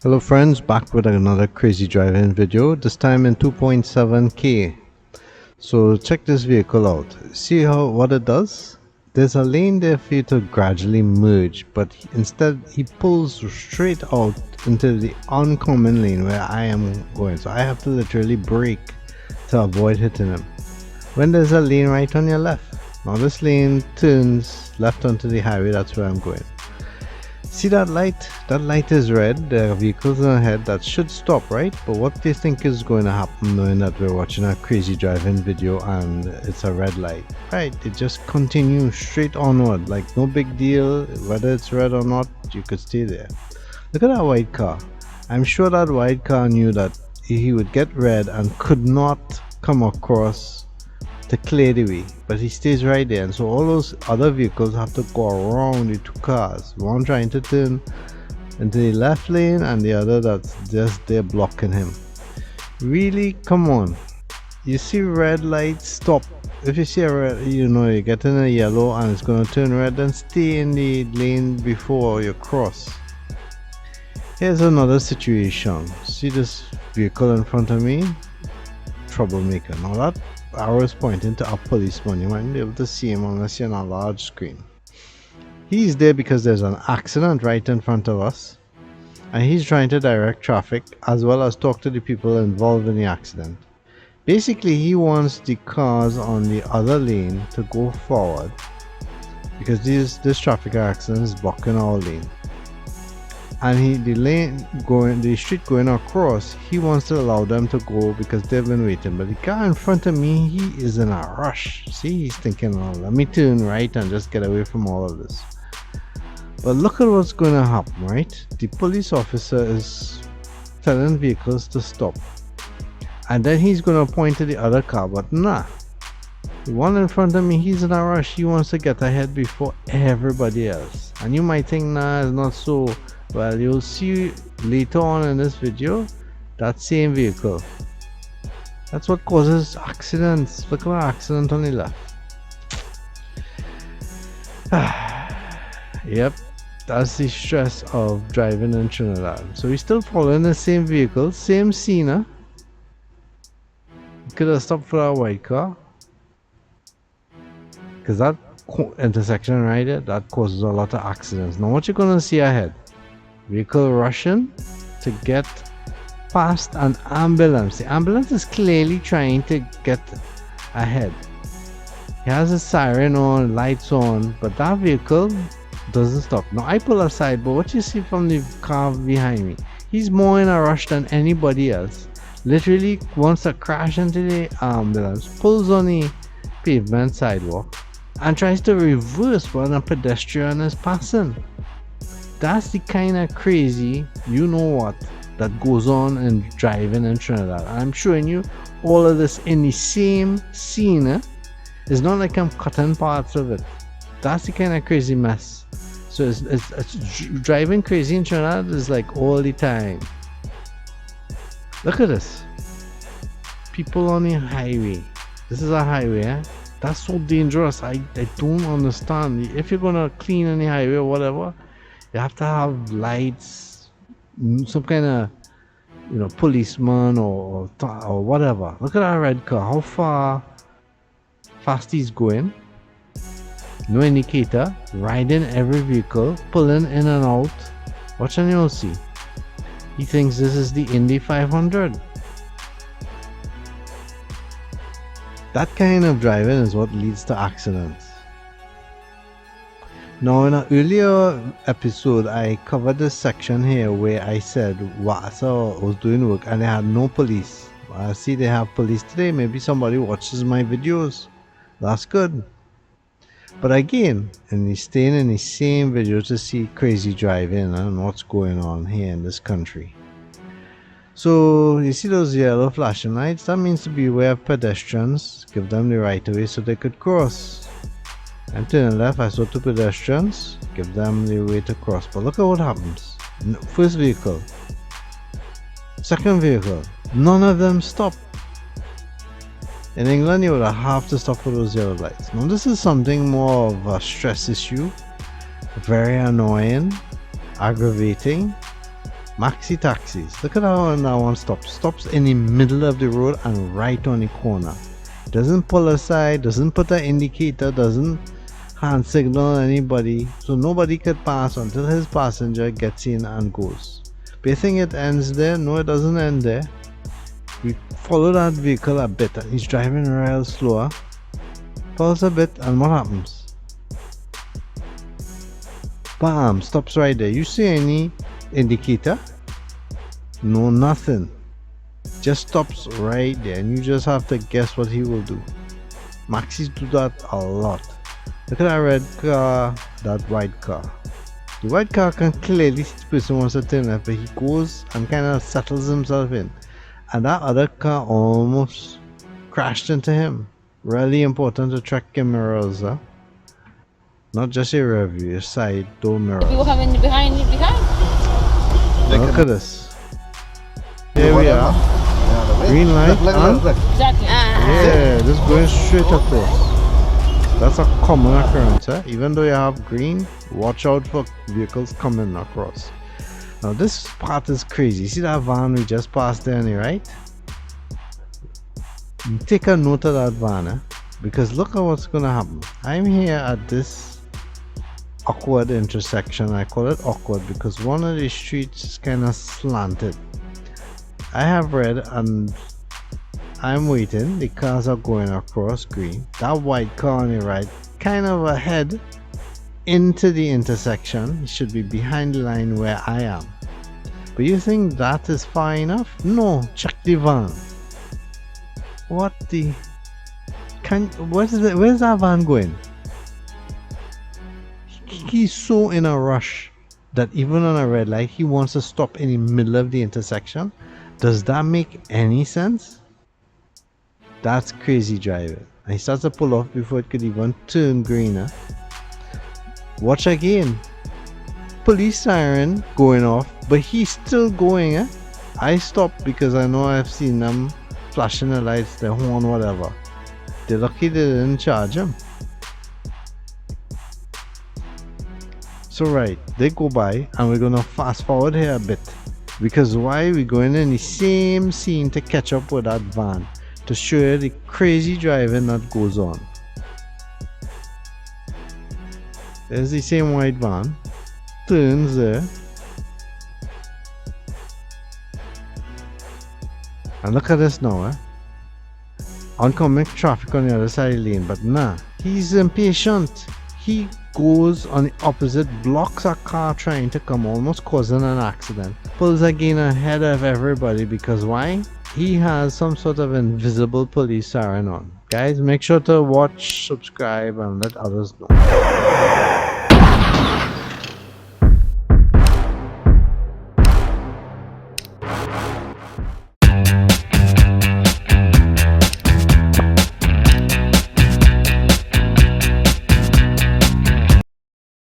Hello friends, back with another crazy driving video, this time in 2.7K. So check this vehicle out. See what it does? There's a lane there for you to gradually merge, but instead he pulls straight out into the oncoming lane where I am going. So I have to literally brake to avoid hitting him. When there's a lane right on your left, now this lane turns left onto the highway, that's where I'm going. See that light? That light is red. There are vehicles ahead that should stop, right? But what do you think is going to happen knowing that we're watching a crazy driving video and it's a red light? Right, it just continues straight onward, like no big deal. Whether it's red or not, you could stay there. Look at that white car. I'm sure that white car knew that he would get red and could not come across to clear the way, but he stays right there, and so all those other vehicles have to go around the two cars, one trying to turn into the left lane and the other that's just there blocking him. Really, come on. You see red light, stop. If you see a red, you get in a yellow and it's going to turn red, then stay in the lane before you cross. Here's another situation. See this vehicle in front of me? Troublemaker. Now that arrow is pointing to a policeman. You might be able to see him unless you're on a large screen. He's there because there's an accident right in front of us, and he's trying to direct traffic as well as talk to the people involved in the accident. Basically, he wants the cars on the other lane to go forward because this traffic accident is blocking our lane. And the street going across, he wants to allow them to go because they've been waiting. But the car in front of me, he is in a rush. See, he's thinking, oh, let me turn right and just get away from all of this. But look at what's going to happen, right? The police officer is telling vehicles to stop, and then he's going to point to the other car, but nah. The one in front of me, he's in a rush. He wants to get ahead before everybody else. And you might think, nah, it's not so. Well, you'll see later on in this video that same vehicle. That's what causes accidents. Look at that accident on the left. Yep, that's the stress of driving in Trinidad. So we're still following the same vehicle, same scene. Could have stopped for a white car, because that intersection right there, that causes a lot of accidents. Now what you're gonna see ahead, vehicle rushing to get past an ambulance. The ambulance is clearly trying to get ahead. He has a siren on, lights on, but that vehicle doesn't stop. Now I pull aside, but what you see from the car behind me, he's more in a rush than anybody else. Literally wants to crash into the ambulance, pulls on the pavement sidewalk and tries to reverse when a pedestrian is passing. That's the kind of crazy, that goes on in driving in Trinidad. I'm showing you all of this in the same scene. It's not like I'm cutting parts of it. That's the kind of crazy mess. So it's driving crazy in Trinidad is like all the time. Look at this. People on the highway. This is a highway, That's so dangerous. I don't understand. If you're gonna clean on the highway or whatever, you have to have lights, some kind of, policeman or whatever. Look at that red car. How fast he's going. No indicator. Riding every vehicle. Pulling in and out. Watch and you'll see. He thinks this is the Indy 500. That kind of driving is what leads to accidents. Now, in an earlier episode, I covered this section here where I said Wassa was doing work and they had no police. I see they have police today. Maybe somebody watches my videos. That's good. But again, staying in the same video to see crazy driving and what's going on here in this country. So, you see those yellow flashing lights? That means to beware of pedestrians. Give them the right of way so they could cross. I'm turning left, I saw two pedestrians, give them the way to cross. But look at what happens. First vehicle, second vehicle, none of them stop. In England, you would have to stop for those yellow lights. Now this is something more of a stress issue, very annoying, aggravating, Maxi taxis. Look at how that one stops. Stops in the middle of the road and right on the corner. Doesn't pull aside, doesn't put an indicator, doesn't hand signal anybody. So nobody could pass until his passenger gets in and goes. But you think it ends there? No, it doesn't end there. We follow that vehicle a bit and he's driving real slower. Pulls a bit and what happens? Bam! Stops right there. You see any indicator? No, nothing. Just stops right there and you just have to guess what he will do. Maxis do that a lot. Look at that red car, that white car. The white car can clearly see the person wants to turn left, but he goes and kind of settles himself in. And that other car almost crashed into him. Really important to check your mirrors, huh? Not just your rear view, your side door mirrors. People coming behind. Look at this. Here we are. Green light on. Exactly. Yeah, just going straight across. That's a common occurrence, eh? Even though you have green, watch out for vehicles coming across. Now this part is crazy. See that van we just passed there on the right? Take a note of that van, eh? Because look at what's gonna happen. I'm here at this awkward intersection. I call it awkward because one of the streets is kind of slanted. I have red and I'm waiting. The cars are going across green. That white car on the right, kind of ahead into the intersection. It should be behind the line where I am. But you think that is far enough? No, check the van. What the? Where's that van going? He's so in a rush that even on a red light, he wants to stop in the middle of the intersection. Does that make any sense? That's crazy driving. And he starts to pull off before it could even turn green. Watch again. Police siren going off, but he's still going. I stopped because I know I've seen them flashing the lights, the horn, whatever. They're lucky they didn't charge him. So right, they go by and we're gonna fast forward here a bit. Because why? We're going in the same scene to catch up with that van. To show you the crazy driving that goes on. There's the same white van. Turns there. And look at this now, oncoming traffic on the other side of the lane, but nah, he's impatient. He goes on the opposite, blocks a car trying to come, almost causing an accident. Pulls again ahead of everybody because why? He has some sort of invisible police siren on. Guys, make sure to watch, subscribe, and let others know.